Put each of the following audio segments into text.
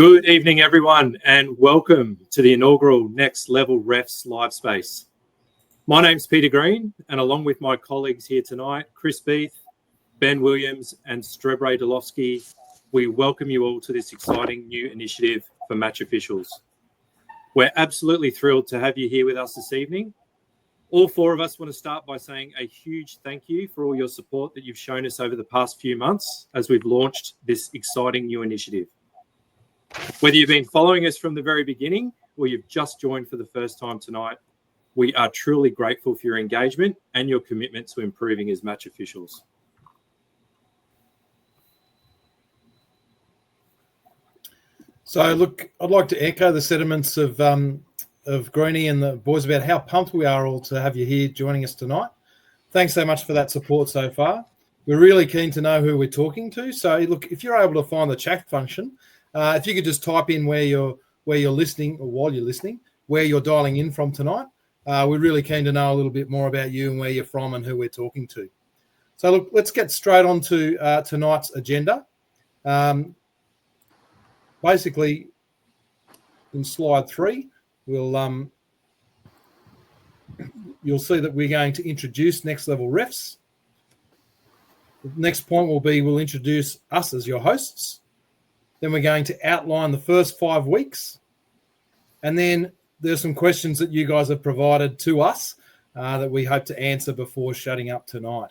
Good evening, everyone, and welcome to the inaugural Next Level Refs live space. My name's Peter Green, and along with my colleagues here tonight, Chris Beath, Ben Williams, and Strebre Delovsky, we welcome you all to this exciting new initiative for match officials. We're absolutely thrilled to have you here with us this evening. All four of us want to start by saying a huge thank you for all your support that you've shown us over the past few months as we've launched this exciting new initiative. Whether you've been following us from the very beginning or you've just joined for the first time tonight, we are truly grateful for your engagement and your commitment to improving as match officials. So, look, I'd like to echo the sentiments of Greenie and the boys about how pumped we are all to have you here joining us tonight. Thanks so much for that support so far. We're really keen to know who we're talking to. So, look, if you're able to find the chat function, if you could just type in where you're listening, or while you're listening, where you're dialing in from tonight. We're really keen to know a little bit more about you and where you're from and who we're talking to. So, look, let's get straight on to tonight's agenda. Basically, in slide 3, you'll see that we're going to introduce Next Level Refs. The next point will be we'll introduce us as your hosts. Then we're going to outline the first 5 weeks. And then there's some questions that you guys have provided to us that we hope to answer before shutting up tonight.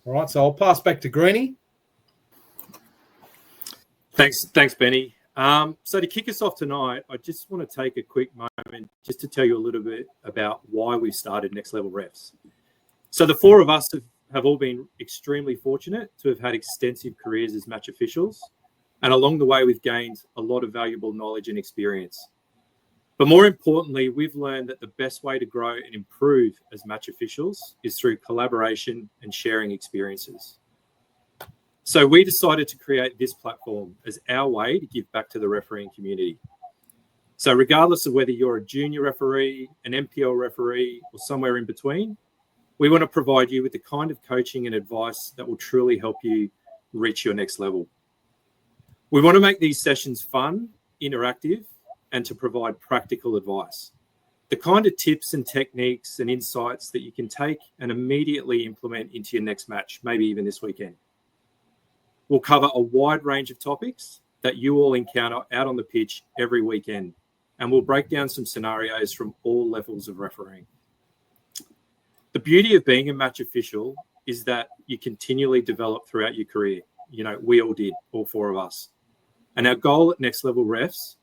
All right, so I'll pass back to Greenie. Thanks, Benny. So to kick us off tonight, I just want to take a quick moment just to tell you a little bit about why we started Next Level Refs. So the four of us have all been extremely fortunate to have had extensive careers as match officials. And along the way, we've gained a lot of valuable knowledge and experience. But more importantly, we've learned that the best way to grow and improve as match officials is through collaboration and sharing experiences. So we decided to create this platform as our way to give back to the refereeing community. So regardless of whether you're a junior referee, an NPL referee, or somewhere in between, we want to provide you with the kind of coaching and advice that will truly help you reach your next level. We want to make these sessions fun, interactive, and to provide practical advice. The kind of tips and techniques and insights that you can take and immediately implement into your next match, maybe even this weekend. We'll cover a wide range of topics that you all encounter out on the pitch every weekend, and we'll break down some scenarios from all levels of refereeing. The beauty of being a match official is that you continually develop throughout your career. You know, we all did, all four of us. And our goal at Next Level Refs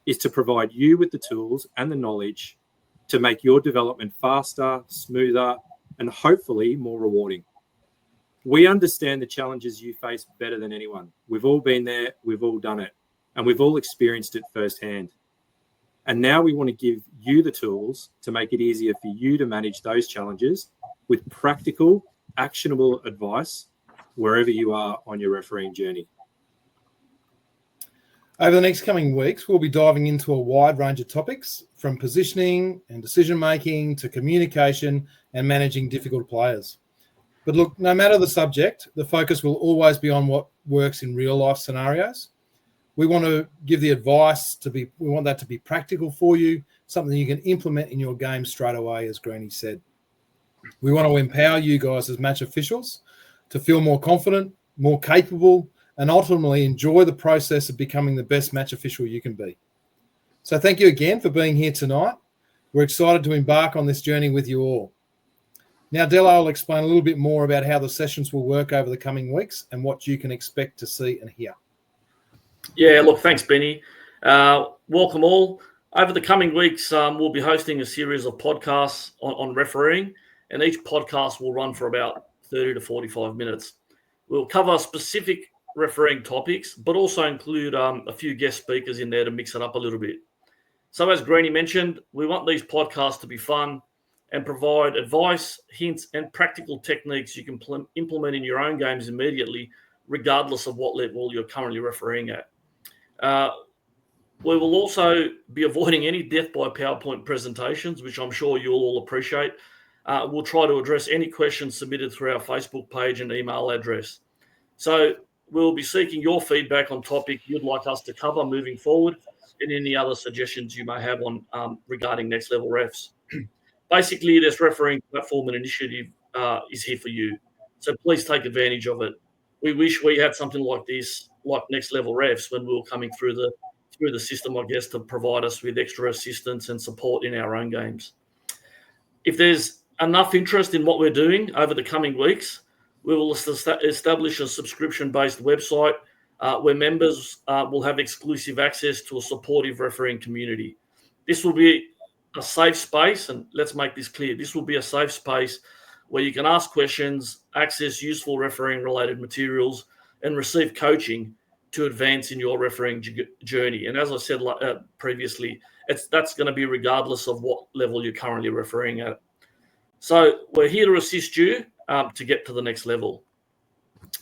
is to provide you with the tools and the knowledge to make your development faster, smoother, and hopefully more rewarding. We understand the challenges you face better than anyone. We've all been there, we've all done it, and we've all experienced it firsthand. And now we want to give you the tools to make it easier for you to manage those challenges with practical, actionable advice wherever you are on your refereeing journey. Over the next coming weeks, we'll be diving into a wide range of topics, from positioning and decision-making to communication and managing difficult players. But look, no matter the subject, the focus will always be on what works in real-life scenarios. We want to give the advice we want that to be practical for you, something you can implement in your game straight away, as Greenie said. We want to empower you guys as match officials to feel more confident, more capable, and ultimately enjoy the process of becoming the best match official you can be. So thank you again for being here tonight. We're excited to embark on this journey with you all. Now, Delo will explain a little bit more about how the sessions will work over the coming weeks and what you can expect to see and hear. Yeah, look, thanks, Benny. Welcome all. Over the coming weeks, we'll be hosting a series of podcasts on refereeing, and each podcast will run for about 30 to 45 minutes. We'll cover specific refereeing topics, but also include a few guest speakers in there to mix it up a little bit. So as Greenie mentioned, we want these podcasts to be fun and provide advice, hints, and practical techniques you can implement in your own games immediately, regardless of what level you're currently refereeing at. We will also be avoiding any death by PowerPoint presentations, which I'm sure you'll all appreciate. We'll try to address any questions submitted through our Facebook page and email address. So we'll be seeking your feedback on topic you'd like us to cover moving forward, and any other suggestions you may have on regarding Next Level Refs. Basically, this refereeing platform and initiative is here for you, so please take advantage of it. We wish we had something like this, like Next Level Refs, when we were coming through the system, I guess, to provide us with extra assistance and support in our own games. If there's enough interest in what we're doing over the coming weeks, we will establish a subscription-based website where members will have exclusive access to a supportive refereeing community. This will be a safe space, and let's make this clear. This will be a safe space where you can ask questions, access useful refereeing-related materials, and receive coaching to advance in your refereeing journey. And as I said previously, that's going to be regardless of what level you're currently refereeing at. So we're here to assist you to get to the next level.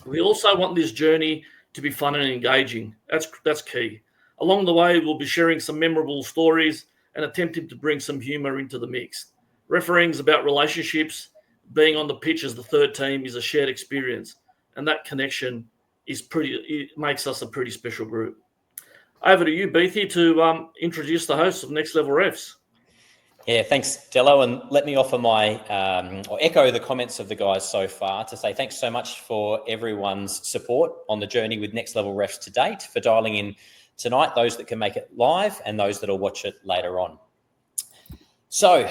We also want this journey to be fun and engaging. That's key. Along the way, we'll be sharing some memorable stories and attempting to bring some humour into the mix. Refereeing is about relationships. Being on the pitch as the third team is a shared experience, and that connection it makes us a pretty special group. Over to you, Beathy, to introduce the hosts of Next Level Refs. Yeah, thanks, Dello. And let me offer or echo the comments of the guys so far to say thanks so much for everyone's support on the journey with Next Level Refs to date, for dialing in tonight, those that can make it live and those that will watch it later on. So,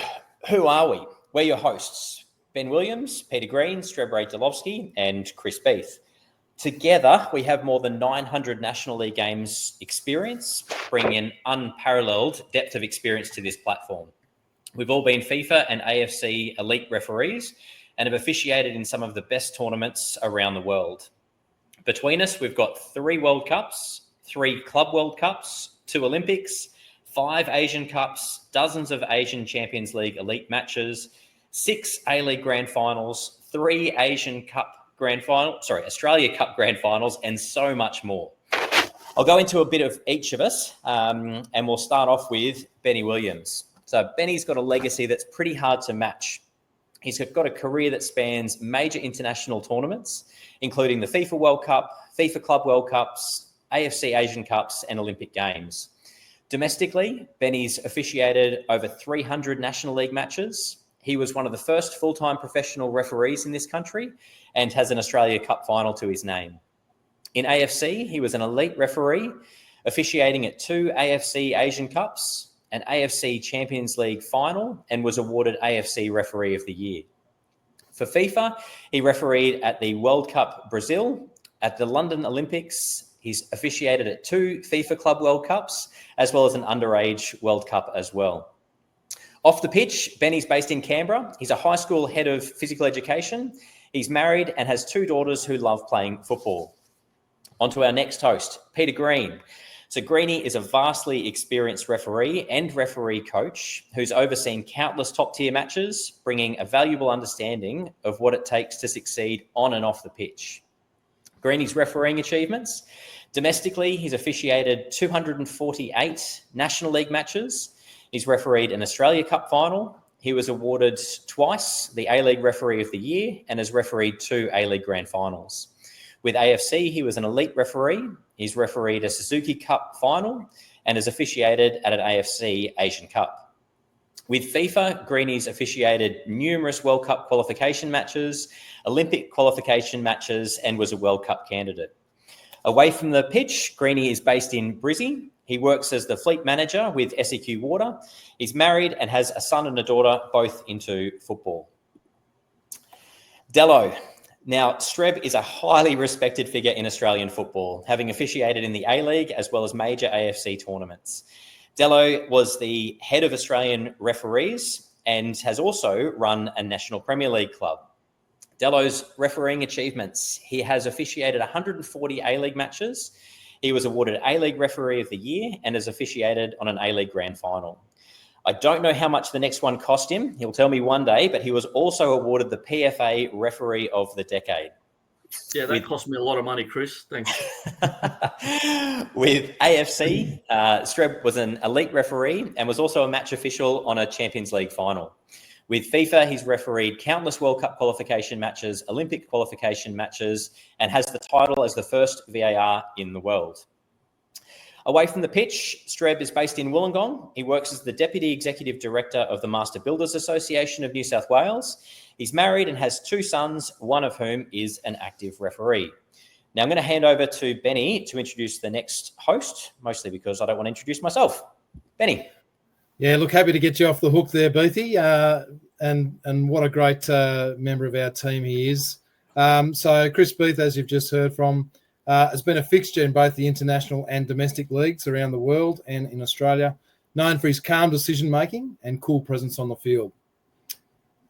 who are we? We're your hosts, Ben Williams, Peter Green, Streb Ray-Delovsky, and Chris Beath. Together, we have more than 900 National League games experience, bringing in unparalleled depth of experience to this platform. We've all been FIFA and AFC elite referees and have officiated in some of the best tournaments around the world. Between us, we've got 3 World Cups, 3 Club World Cups, 2 Olympics, 5 Asian Cups, dozens of Asian Champions League elite matches, 6 A-League Grand Finals, 3 Australia Cup Grand Finals, and so much more. I'll go into a bit of each of us, and we'll start off with Benny Williams. So Benny's got a legacy that's pretty hard to match. He's got a career that spans major international tournaments, including the FIFA World Cup, FIFA Club World Cups, AFC Asian Cups, and Olympic Games. Domestically, Benny's officiated over 300 National League matches. He was one of the first full-time professional referees in this country and has an Australia Cup final to his name. In AFC, he was an elite referee, officiating at 2 AFC Asian Cups, an AFC Champions League final, and was awarded AFC Referee of the Year. For FIFA, he refereed at the World Cup Brazil, at the London Olympics. He's officiated at 2 FIFA Club World Cups, as well as an underage World Cup as well. Off the pitch, Benny's based in Canberra. He's a high school head of physical education. He's married and has 2 daughters who love playing football. On to our next host, Peter Green. So Greenie is a vastly experienced referee and referee coach who's overseen countless top-tier matches, bringing a valuable understanding of what it takes to succeed on and off the pitch. Greenie's refereeing achievements. Domestically, he's officiated 248 National League matches. He's refereed an Australia Cup final. He was awarded twice the A-League Referee of the Year and has refereed 2 A-League Grand Finals. With AFC, he was an elite referee. He's refereed a Suzuki Cup final and has officiated at an AFC Asian Cup. With FIFA, Greenie's officiated numerous World Cup qualification matches, Olympic qualification matches, and was a World Cup candidate. Away from the pitch, Greenie is based in Brizzy. He works as the fleet manager with SEQ Water. He's married and has a son and a daughter, both into football. Dello. Now, Streb is a highly respected figure in Australian football, having officiated in the A-League as well as major AFC tournaments. Dello was the head of Australian referees and has also run a National Premier League club. Dello's refereeing achievements. He has officiated 140 A-League matches. He was awarded A-League Referee of the Year and has officiated on an A-League Grand Final. I don't know how much the next one cost him. He'll tell me one day, but he was also awarded the PFA Referee of the Decade. Yeah, that cost me a lot of money, Chris. Thanks. With AFC, Streb was an elite referee and was also a match official on a Champions League final. With FIFA, he's refereed countless World Cup qualification matches, Olympic qualification matches, and has the title as the first VAR in the world. Away from the pitch, Streb is based in Wollongong. He works as the Deputy Executive Director of the Master Builders Association of New South Wales. He's married and has 2 sons, one of whom is an active referee. Now I'm going to hand over to Benny to introduce the next host, mostly because I don't want to introduce myself. Benny. Yeah, look, happy to get you off the hook there, Beathy. And what a great member of our team he is. So Chris Beath, as you've just heard from, has been a fixture in both the international and domestic leagues around the world and in Australia, known for his calm decision-making and cool presence on the field.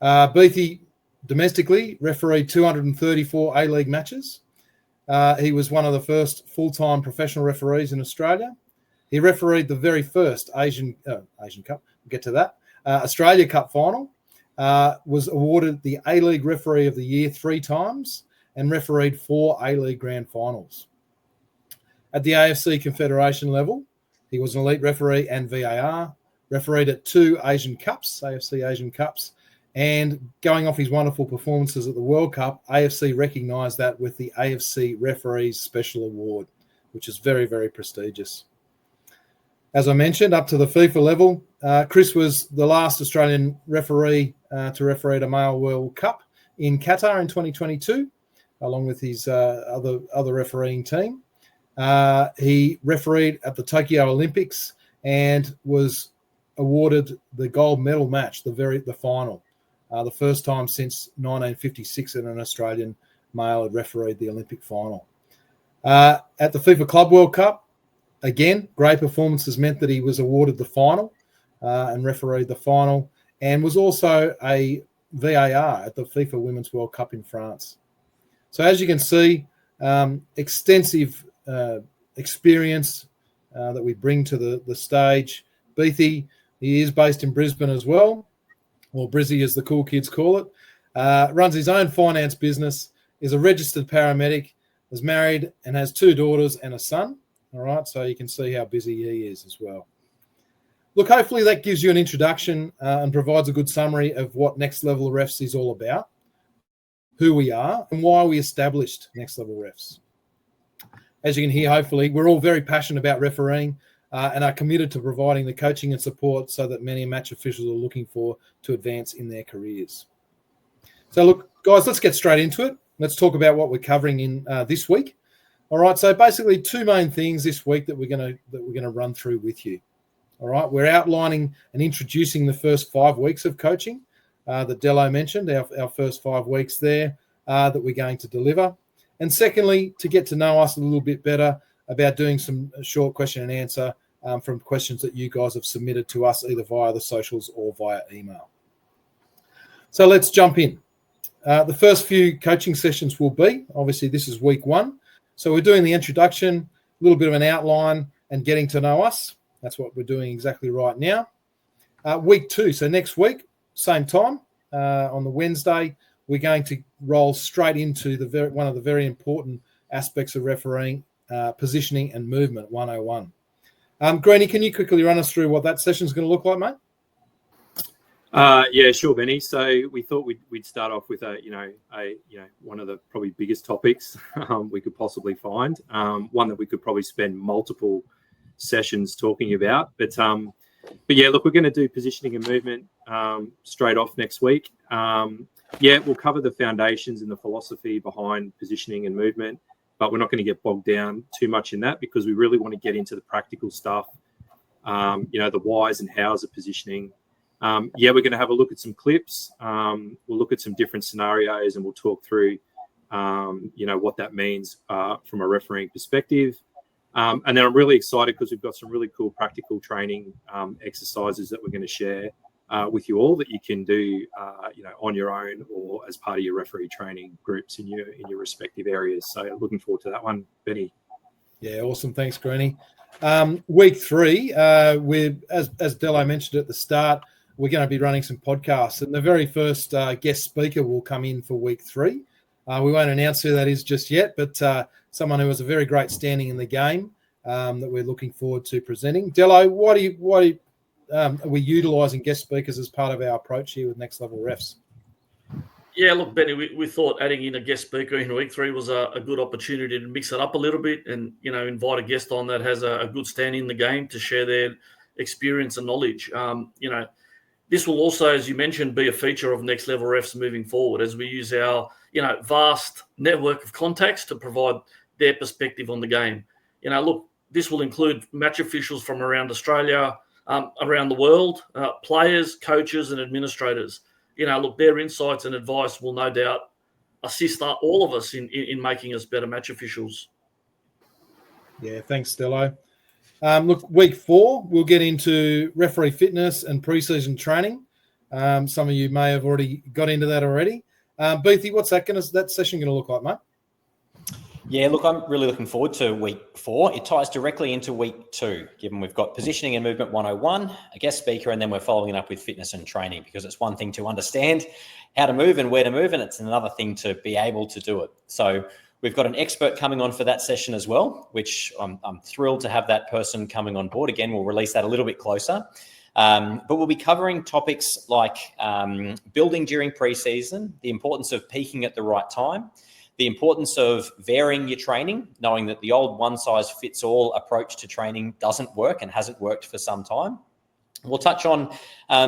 Beathy, domestically, refereed 234 A-League matches. He was one of the first full-time professional referees in Australia. He refereed the very first Asian Cup, we'll get to that, Australia Cup final, was awarded the A-League Referee of the Year 3 times, and refereed 4 A-League Grand Finals. At the AFC Confederation level, he was an elite referee and VAR, refereed at 2 Asian Cups, AFC Asian Cups, and going off his wonderful performances at the World Cup, AFC recognised that with the AFC Referees Special Award, which is very, very prestigious. As I mentioned, up to the FIFA level, Chris was the last Australian referee to referee at a male World Cup in Qatar in 2022, along with his other refereeing team. He refereed at the Tokyo Olympics and was awarded the gold medal match, the final, the first time since 1956 that an Australian male had refereed the Olympic final. At the FIFA Club World Cup, again, great performances meant that he was awarded the final and refereed the final, and was also a VAR at the FIFA Women's World Cup in France. So as you can see, extensive experience that we bring to the stage. Beathy, he is based in Brisbane as well, or Brizzy as the cool kids call it. Runs his own finance business, is a registered paramedic, is married and has 2 daughters and a son. All right, so you can see how busy he is as well. Look, hopefully that gives you an introduction and provides a good summary of what Next Level Refs is all about, who we are, and why we established Next Level Refs. As you can hear, hopefully, we're all very passionate about refereeing and are committed to providing the coaching and support so that many match officials are looking for to advance in their careers. So look, guys, let's get straight into it. Let's talk about what we're covering in this week. All right, so basically 2 main things this week that we're going to run through with you. All right, we're outlining and introducing the first 5 weeks of coaching that Dello mentioned, our first 5 weeks there that we're going to deliver. And secondly, to get to know us a little bit better about doing some short question and answer from questions that you guys have submitted to us either via the socials or via email. So let's jump in. The first few coaching sessions will be, obviously this is week 1. So we're doing the introduction, a little bit of an outline and getting to know us. That's what we're doing exactly right now. Week 2, so next week, same time, on the Wednesday, we're going to roll straight into one of the very important aspects of refereeing, positioning and movement 101. Greenie, can you quickly run us through what that session is going to look like, mate? Yeah, sure, Benny. So we thought we'd start off with one of the probably biggest topics we could possibly find, one that we could probably spend multiple sessions talking about. But yeah, look, we're going to do positioning and movement straight off next week. Yeah, we'll cover the foundations and the philosophy behind positioning and movement, but we're not going to get bogged down too much in that because we really want to get into the practical stuff, the whys and hows of positioning. Yeah, we're going to have a look at some clips. We'll look at some different scenarios and we'll talk through, what that means from a refereeing perspective. And then I'm really excited because we've got some really cool practical training exercises that we're going to share with you all that you can do, on your own or as part of your referee training groups in your respective areas. So looking forward to that one, Benny. Yeah, awesome. Thanks, Greenie. Week 3, we're as Dello mentioned at the start, we're going to be running some podcasts, and the very first guest speaker will come in for week 3. We won't announce who that is just yet, but someone who has a very great standing in the game that we're looking forward to presenting. Dello, are we utilising guest speakers as part of our approach here with Next Level Refs? Yeah, look, Benny, we thought adding in a guest speaker in week 3 was a good opportunity to mix it up a little bit and, invite a guest on that has a good stand in the game to share their experience and knowledge. This will also, as you mentioned, be a feature of Next Level Refs moving forward as we use our, vast network of contacts to provide their perspective on the game. Look, this will include match officials from around Australia, around the world, players, coaches, and administrators. Look, their insights and advice will no doubt assist all of us in making us better match officials. Yeah, thanks, Stello. Look, week 4, we'll get into referee fitness and pre-season training. Some of you may have already got into that already. Beathy, what's that session going to look like, mate? Yeah, look, I'm really looking forward to week 4. It ties directly into week 2, given we've got positioning and movement 101, a guest speaker, and then we're following it up with fitness and training, because it's one thing to understand how to move and where to move, and it's another thing to be able to do it. So we've got an expert coming on for that session as well, which I'm thrilled to have that person coming on board. Again, we'll release that a little bit closer. But we'll be covering topics like building during preseason, the importance of peaking at the right time, the importance of varying your training, knowing that the old one-size-fits-all approach to training doesn't work and hasn't worked for some time. We'll touch on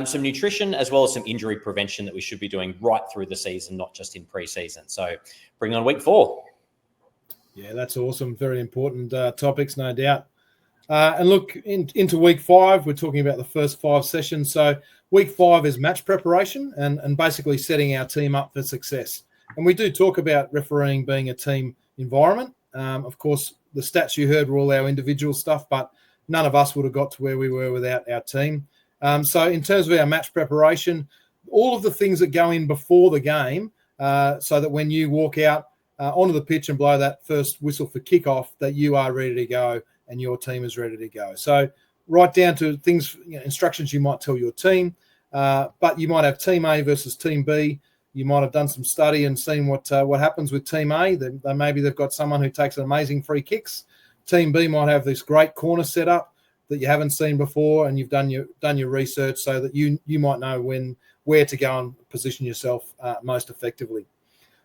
some nutrition as well as some injury prevention that we should be doing right through the season, not just in pre-season. So bring on week 4. Yeah, that's awesome. Very important topics, no doubt. And look, into week 5, we're talking about the first 5 sessions. So week 5 is match preparation and basically setting our team up for success. And we do talk about refereeing being a team environment. Of course, the stats you heard were all our individual stuff, but none of us would have got to where we were without our team. So in terms of our match preparation, all of the things that go in before the game, so that when you walk out onto the pitch and blow that first whistle for kickoff, that you are ready to go and your team is ready to go. So right down to things, instructions you might tell your team, but you might have team A versus team B. You might have done some study and seen what happens with team A. Maybe they've got someone who takes amazing free kicks. Team B might have this great corner set up that you haven't seen before, and you've done your research so that you might know where to go and position yourself most effectively.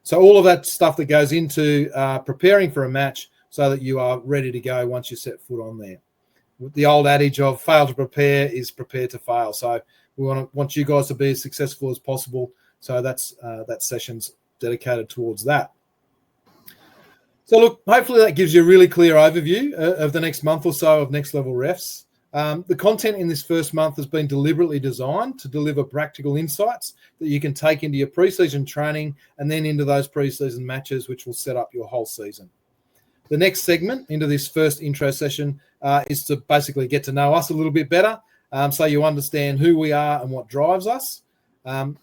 So all of that stuff that goes into preparing for a match so that you are ready to go once you set foot on there. The old adage of fail to prepare is prepare to fail. So we want you guys to be as successful as possible. So that's that session's dedicated towards that. So look, hopefully that gives you a really clear overview of the next month or so of Next Level Refs. The content in this first month has been deliberately designed to deliver practical insights that you can take into your pre-season training and then into those pre-season matches, which will set up your whole season. The next segment into this first intro session is to basically get to know us a little bit better, so you understand who we are and what drives us.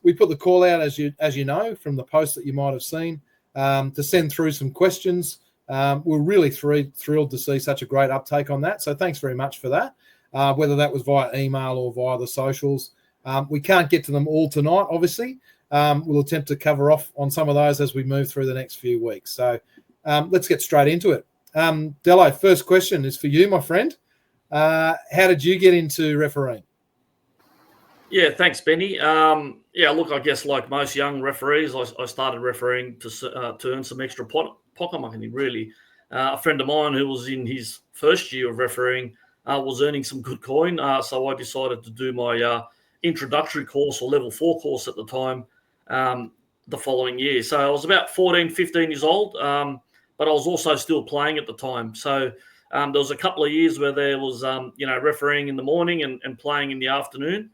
We put the call out, as you know, from the post that you might have seen, to send through some questions. We're really thrilled to see such a great uptake on that. So thanks very much for that, whether that was via email or via the socials. We can't get to them all tonight, obviously. We'll attempt to cover off on some of those as we move through the next few weeks. So let's get straight into it. Dello, first question is for you, my friend. How did you get into refereeing? Yeah, thanks, Benny. Look, I guess like most young referees, I started refereeing to earn some extra pocket money, really. A friend of mine who was in his first year of refereeing was earning some good coin, so I decided to do my introductory course or level 4 course at the time the following year. So I was about 14, 15 years old, but I was also still playing at the time. So there was a couple of years where there was, refereeing in the morning and playing in the afternoon.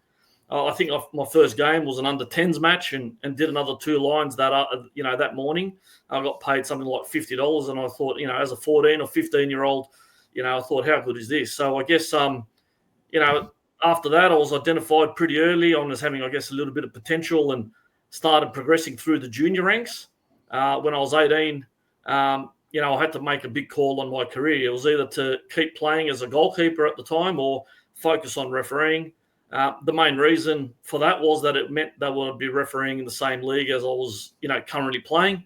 I think my first game was an under-10s match and did another 2 lines that morning. I got paid something like $50, and I thought, as a 14 or 15-year-old, I thought, how good is this? So I guess, after that, I was identified pretty early on as having, I guess, a little bit of potential and started progressing through the junior ranks. When I was 18, I had to make a big call on my career. It was either to keep playing as a goalkeeper at the time or focus on refereeing. The main reason for that was that it meant that I would be refereeing in the same league as I was, currently playing,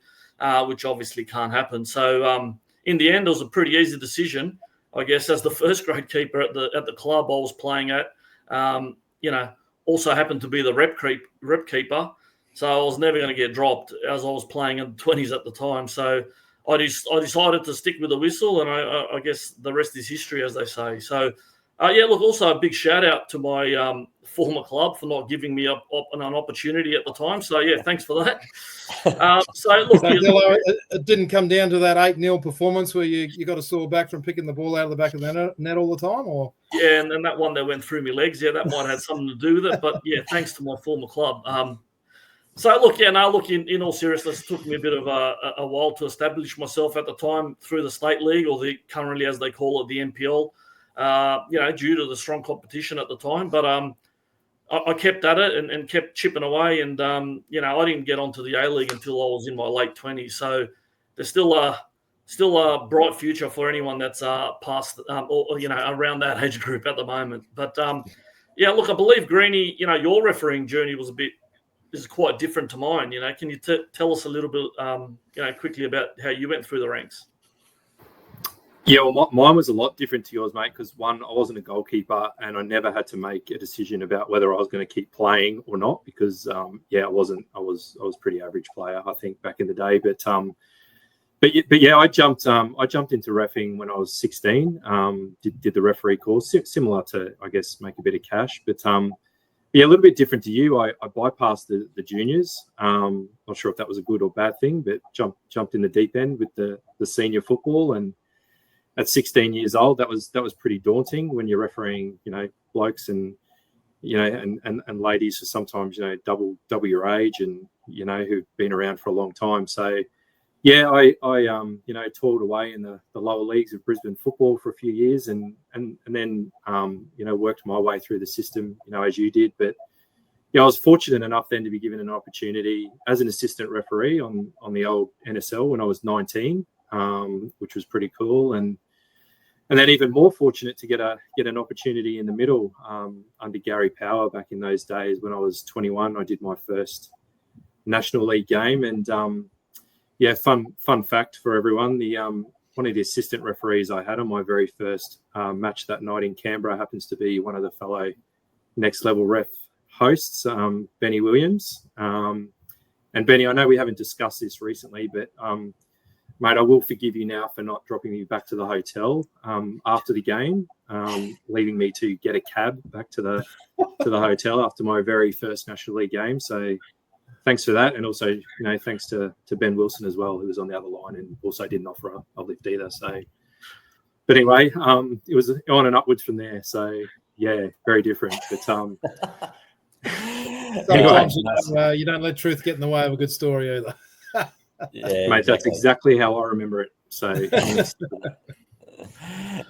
which obviously can't happen. So in the end, it was a pretty easy decision, I guess, as the first grade keeper at the club I was playing at. Also happened to be the rep keeper. So I was never going to get dropped as I was playing in the 20s at the time. So I decided to stick with the whistle, and I guess the rest is history, as they say. So, also a big shout out to my former club for not giving me an opportunity at the time. So, thanks for that. It didn't come down to that 8-0 performance where you got a sore back from picking the ball out of the back of the net all the time, or? Yeah, and then that one that went through my legs, that might have had something to do with it. But, thanks to my former club. In all seriousness, it took me a bit of a while to establish myself at the time through the state league, or currently, as they call it, the NPL, due to the strong competition at the time. But I kept at it and kept chipping away. And, I didn't get onto the A-League until I was in my late 20s. So there's still a bright future for anyone that's past around that age group at the moment. But, I believe, Greenie, your refereeing journey is quite different to mine. Can you tell us a little bit, quickly about how you went through the ranks? Yeah, well, mine was a lot different to yours, mate, because one, I wasn't a goalkeeper, and I never had to make a decision about whether I was going to keep playing or not, because I wasn't. I was pretty average player, I think, back in the day. I jumped into reffing when I was 16. Did the referee course, similar to, I guess, make a bit of cash, but a little bit different to you. I bypassed the juniors. Not sure if that was a good or bad thing, but jumped in the deep end with the senior football. And at 16 years old, that was pretty daunting when you're refereeing, blokes and and ladies who sometimes double your age and who've been around for a long time. So I toiled away in the lower leagues of Brisbane football for a few years, and then worked my way through the system, as you did. But I was fortunate enough then to be given an opportunity as an assistant referee on the old NSL when I was 19, which was pretty cool, and then even more fortunate to get an opportunity in the middle under Gary Power back in those days. When I was 21, I did my first National League game, and fun fact for everyone: one of the assistant referees I had on my very first match that night in Canberra happens to be one of the fellow Next Level Ref hosts, Benny Williams. And Benny, I know we haven't discussed this recently, but mate, I will forgive you now for not dropping me back to the hotel after the game, leaving me to get a cab back to the hotel after my very first National League game. So thanks for that, and also thanks to Ben Wilson as well, who was on the other line and also didn't offer a lift either. So, but anyway, it was on and upwards from there. So very different. But sometimes anyway, you don't let truth get in the way of a good story either. Mate, that's exactly how I remember it. So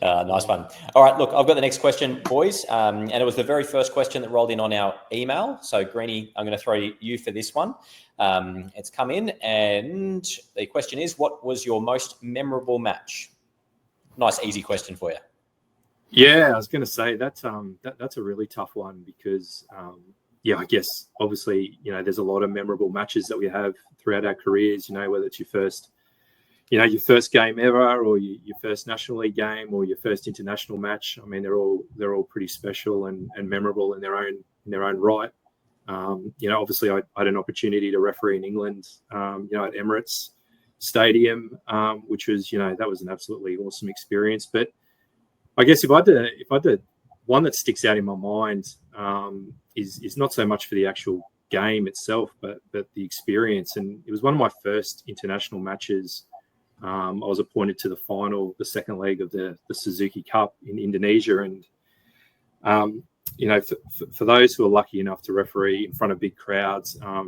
nice one. All right, look, I've got the next question, boys, and it was the very first question that rolled in on our email. So, Greenie, I'm going to throw you for this one. It's come in, and the question is, what was your most memorable match? Nice, easy question for you. Yeah, I was going to say that's a really tough one because I guess obviously there's a lot of memorable matches that we have throughout our careers. Whether it's your first game ever, or your first National League game, or your first international match. I mean, they're all pretty special and memorable in their own right. Obviously, I had an opportunity to referee in England, at Emirates Stadium, which was that was an absolutely awesome experience. But I guess if I had to one that sticks out in my mind is not so much for the actual game itself, but the experience. And it was one of my first international matches. I was appointed to the final, the second leg of the Suzuki Cup in Indonesia. And, for those who are lucky enough to referee in front of big crowds, I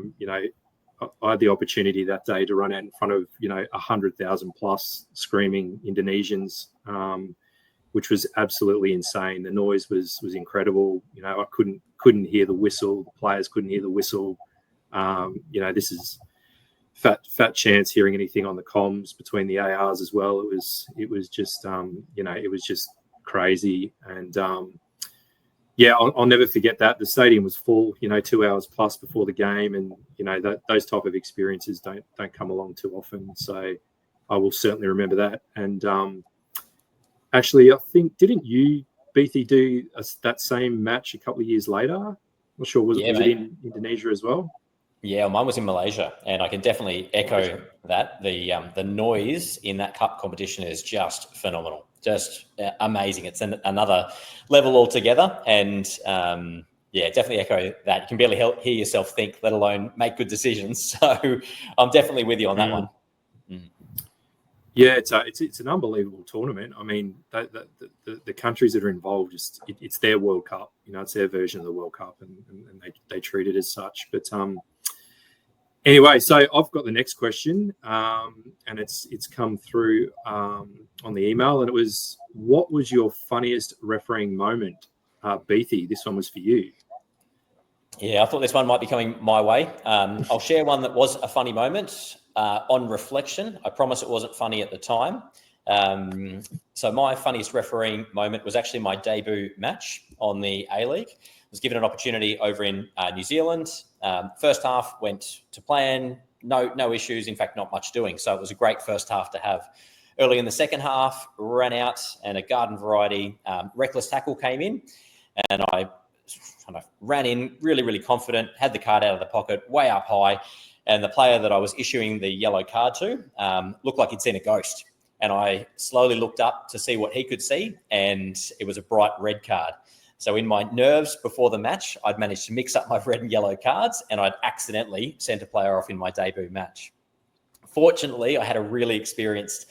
had the opportunity that day to run out in front of, 100,000 plus screaming Indonesians, which was absolutely insane. The noise was incredible. I couldn't hear the whistle. The players couldn't hear the whistle. This is fat chance hearing anything on the comms between the ARs as well. It was just it was just crazy. And I'll never forget that. The stadium was full, 2 hours plus before the game, and those type of experiences don't come along too often. So I will certainly remember that. And actually, I think didn't you Beathy do that same match a couple of years later? Not sure. Was it in Indonesia as well? Yeah, mine was in Malaysia, and I can definitely echo that. The noise in that cup competition is just phenomenal, just amazing. It's another level altogether, and definitely echo that. You can barely hear yourself think, let alone make good decisions. So I'm definitely with you on that one. Yeah, it's an unbelievable tournament. I mean, the countries that are involved, it's their World Cup. It's their version of the World Cup, and they treat it as such. But anyway, so I've got the next question, and it's come through on the email, and it was, what was your funniest refereeing moment? Beathy, this one was for you. Yeah, I thought this one might be coming my way. I'll share one that was a funny moment. On reflection, I promise it wasn't funny at the time. So my funniest refereeing moment was actually my debut match on the A-League. I was given an opportunity over in New Zealand. First half went to plan, no issues, in fact, not much doing. So it was a great first half to have. Early in the second half, ran out and a garden variety reckless tackle came in, and I kind of ran in really, really confident, had the card out of the pocket, way up high. And the player that I was issuing the yellow card to looked like he'd seen a ghost. And I slowly looked up to see what he could see, and it was a bright red card. So in my nerves before the match, I'd managed to mix up my red and yellow cards, and I'd accidentally sent a player off in my debut match. Fortunately, I had a really experienced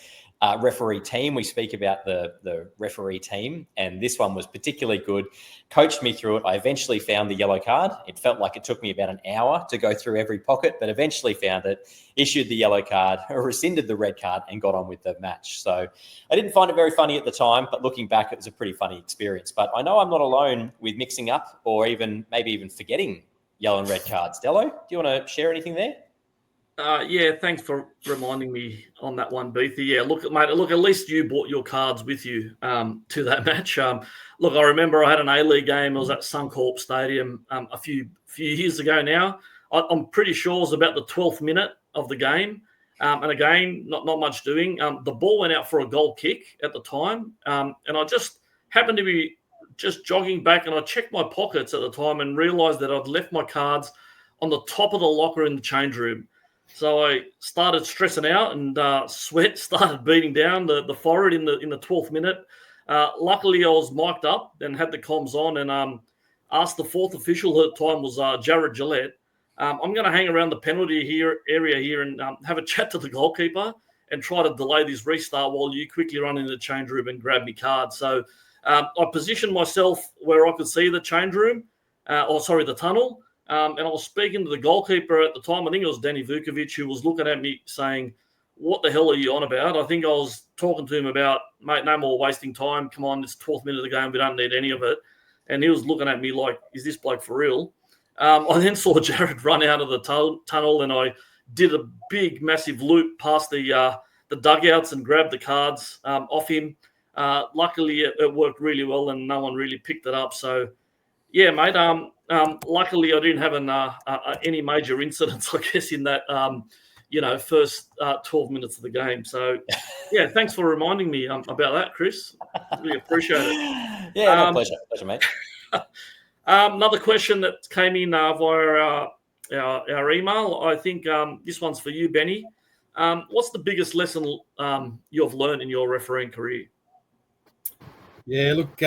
referee team. We speak about the referee team, and this one was particularly good. Coached me through it. I eventually found the yellow card. It felt like it took me about an hour to go through every pocket, but eventually found it, issued the yellow card, rescinded the red card, and got on with the match. So I didn't find it very funny at the time, but looking back, it was a pretty funny experience. But I know I'm not alone with mixing up or maybe even forgetting yellow and red cards. Dello, do you want to share anything there? Yeah, thanks for reminding me on that one, Beathy. Yeah, look, mate, at least you brought your cards with you to that match. Look, I remember I had an A-League game. I was at Suncorp Stadium a few years ago now. I'm pretty sure it was about the 12th minute of the game. And again, not much doing. The ball went out for a goal kick at the time. And I just happened to be just jogging back, and I checked my pockets at the time and realised that I'd left my cards on the top of the locker in the change room. So I started stressing out, and sweat started beating down the forehead in the 12th minute. Luckily, I was mic'd up and had the comms on, and asked the fourth official at the time was Jared Gillette. I'm going to hang around the penalty area here and have a chat to the goalkeeper and try to delay this restart while you quickly run into the change room and grab me card. So I positioned myself where I could see the change room, the tunnel. And I was speaking to the goalkeeper at the time. I think it was Danny Vukovic, who was looking at me saying, "What the hell are you on about?" I think I was talking to him about, "Mate, no more wasting time. Come on, it's 12th minute of the game. We don't need any of it." And he was looking at me like, "Is this bloke for real?" I then saw Jared run out of the tunnel, and I did a big, massive loop past the dugouts and grabbed the cards off him. Luckily, it worked really well, and no one really picked it up. So, yeah, mate. Luckily, I didn't have any major incidents, I guess, in that first 12 minutes of the game. So, yeah, thanks for reminding me about that, Chris. Really appreciate it. Yeah, pleasure, mate. Another question that came in via our email. I think this one's for you, Benny. What's the biggest lesson you've learned in your refereeing career? Yeah, look,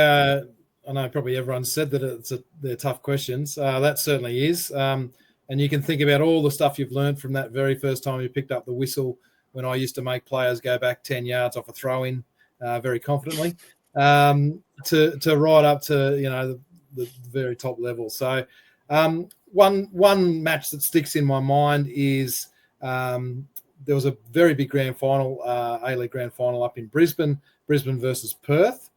I know probably everyone said that they're tough questions. That certainly is. And you can think about all the stuff you've learned from that very first time you picked up the whistle, when I used to make players go back 10 yards off a throw-in very confidently, to right up to, the very top level. So one match that sticks in my mind is there was a very big grand final, A-League grand final up in Brisbane versus Perth.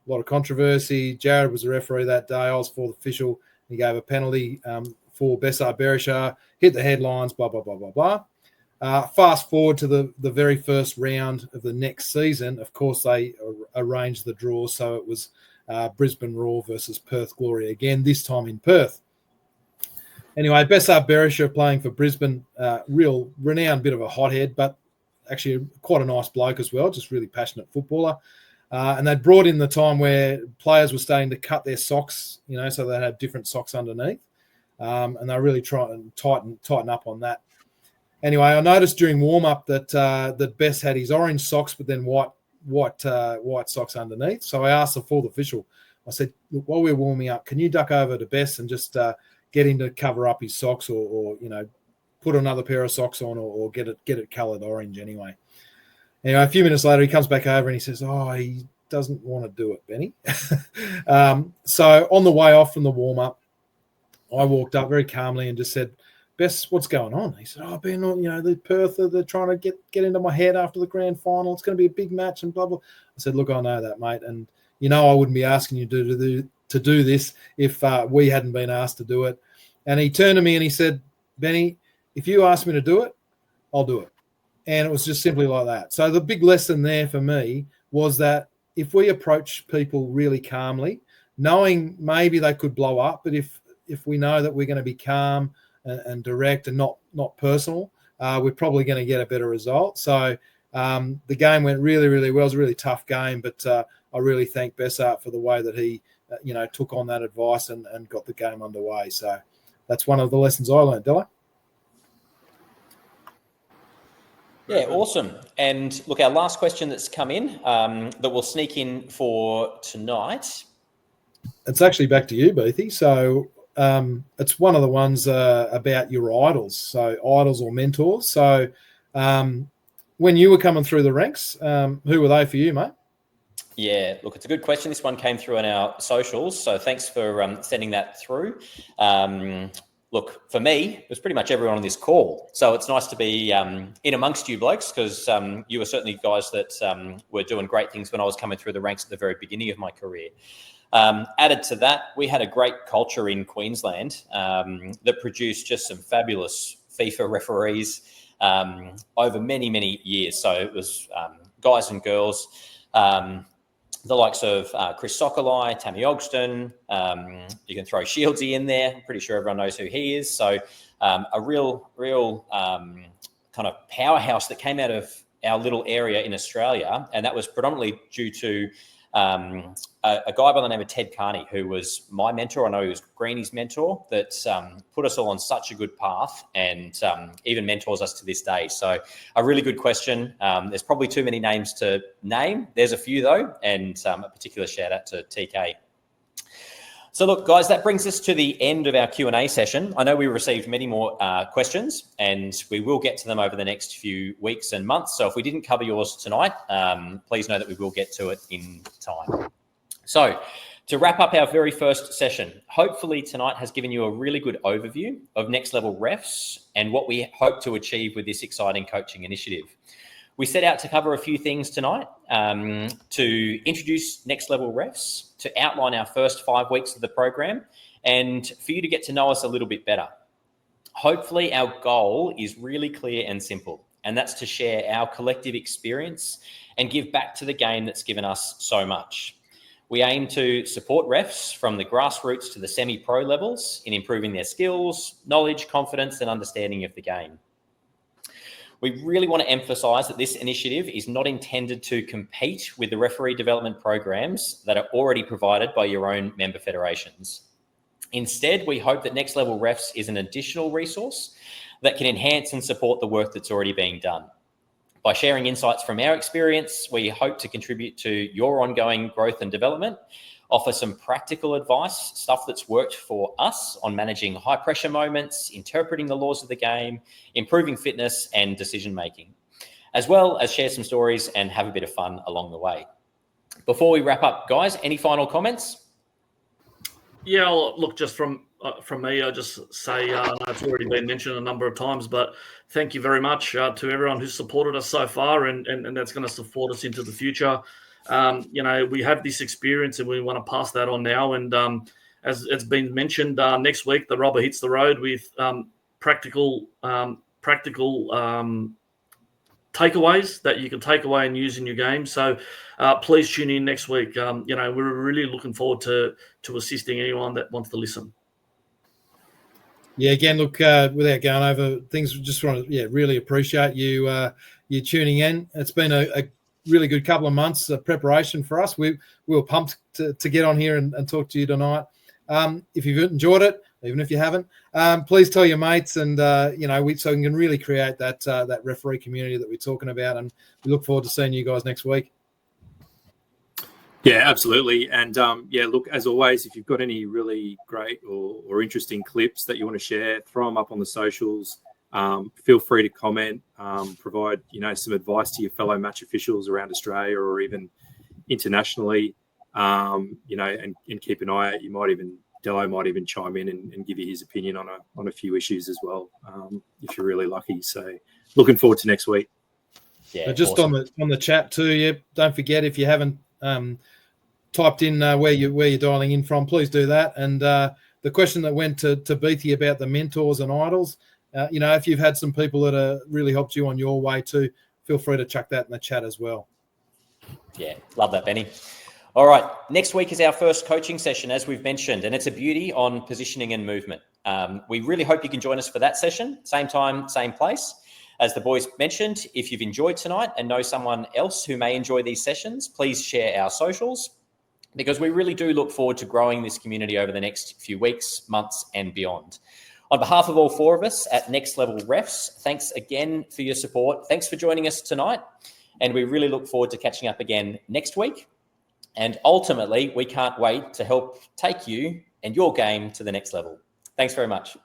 A lot of controversy. Jared was the referee that day. I was fourth official. He gave a penalty for Besar Berishar, hit the headlines, blah, blah, blah, blah, blah. Fast forward to the very first round of the next season. Of course, they arranged the draw, so it was Brisbane Roar versus Perth Glory again, this time in Perth. Anyway, Besar Berishar playing for Brisbane, real renowned bit of a hothead, but actually quite a nice bloke as well, just really passionate footballer. And they'd brought in the time where players were starting to cut their socks, so they had different socks underneath. And they're really trying to tighten up on that. Anyway, I noticed during warm-up that Bess had his orange socks, but then white socks underneath. So I asked the fourth official, I said, look, while we're warming up, can you duck over to Bess and just get him to cover up his socks or put another pair of socks on or get it coloured orange anyway. Anyway, a few minutes later, he comes back over and he says, he doesn't want to do it, Benny. So on the way off from the warm-up, I walked up very calmly and just said, Bess, what's going on? He said, Ben, the Perth, they're trying to get into my head after the grand final. It's going to be a big match and blah, blah. I said, look, I know that, mate. And, I wouldn't be asking you to do this if we hadn't been asked to do it. And he turned to me and he said, Benny, if you ask me to do it, I'll do it. And it was just simply like that. So the big lesson there for me was that if we approach people really calmly, knowing maybe they could blow up, but if we know that we're going to be calm and direct and not personal, we're probably going to get a better result. So the game went really, really well. It was a really tough game, but I really thank Bessart for the way that he, took on that advice and got the game underway. So that's one of the lessons I learned, Della. Yeah, awesome. And look, our last question that's come in that we'll sneak in for tonight. It's actually back to you, Beathy. So it's one of the ones about your idols, so idols or mentors. So when you were coming through the ranks, who were they for you, mate? Yeah, look, it's a good question. This one came through on our socials, so thanks for sending that through. Look, for me, it was pretty much everyone on this call. So it's nice to be in amongst you blokes because you were certainly guys that were doing great things when I was coming through the ranks at the very beginning of my career. Added to that, we had a great culture in Queensland that produced just some fabulous FIFA referees over many, many years. So it was guys and girls, the likes of Chris Sokolai, Tammy Ogston. You can throw Shieldsy in there. I'm pretty sure everyone knows who he is. So a real kind of powerhouse that came out of our little area in Australia. And that was predominantly due to a guy by the name of Ted Carney, who was my mentor. I know he was Greeny's mentor, that put us all on such a good path and even mentors us to this day. So a really good question. There's probably too many names to name. There's a few though, and a particular shout out to TK. So look, guys, that brings us to the end of our Q&A session. I know we received many more questions and we will get to them over the next few weeks and months. So if we didn't cover yours tonight, please know that we will get to it in time. So to wrap up our very first session, hopefully tonight has given you a really good overview of Next Level Refs and what we hope to achieve with this exciting coaching initiative. We set out to cover a few things tonight, to introduce Next Level Refs, to outline our first 5 weeks of the program, and for you to get to know us a little bit better. Hopefully our goal is really clear and simple, and that's to share our collective experience and give back to the game that's given us so much. We aim to support refs from the grassroots to the semi-pro levels in improving their skills, knowledge, confidence, and understanding of the game. We really want to emphasise that this initiative is not intended to compete with the referee development programs that are already provided by your own member federations. Instead, we hope that Next Level Refs is an additional resource that can enhance and support the work that's already being done. By sharing insights from our experience, we hope to contribute to your ongoing growth and development, offer some practical advice, stuff that's worked for us on managing high pressure moments, interpreting the laws of the game, improving fitness and decision making, as well as share some stories and have a bit of fun along the way. Before we wrap up, guys, any final comments? Yeah, look, just from me, I just say, I know it's already been mentioned a number of times, but thank you very much to everyone who's supported us so far and that's going to support us into the future. We have this experience and we want to pass that on now. And as it's been mentioned, next week, the rubber hits the road with practical takeaways that you can take away and use in your game. So please tune in next week. We're really looking forward to assisting anyone that wants to listen. Yeah, again, look, without going over things, just want to really appreciate you tuning in. It's been a really good couple of months of preparation for us. We were pumped to get on here and talk to you tonight. If you've enjoyed it, even if you haven't, please tell your mates, and so we can really create that referee community that we're talking about. And we look forward to seeing you guys next week. Yeah, absolutely. And look, as always, if you've got any really great or interesting clips that you want to share, throw them up on the socials. Feel free to comment, provide some advice to your fellow match officials around Australia or even internationally. And keep an eye out. Dello might even chime in and give you his opinion on a few issues as well, if you're really lucky. So looking forward to next week. Yeah, just awesome. on the chat too. Yeah, don't forget, if you haven't typed in where you're dialing in from, please do that. And the question that went to Beatty about the mentors and idols, if you've had some people that have really helped you on your way too, feel free to chuck that in the chat as well. Yeah, love that, Benny. All right, next week is our first coaching session, as we've mentioned, and it's a beauty on positioning and movement. We really hope you can join us for that session, same time, same place. As the boys mentioned, if you've enjoyed tonight and know someone else who may enjoy these sessions, please share our socials, because we really do look forward to growing this community over the next few weeks, months, and beyond. On behalf of all four of us at Next Level Refs, thanks again for your support. Thanks for joining us tonight. And we really look forward to catching up again next week. And ultimately, we can't wait to help take you and your game to the next level. Thanks very much.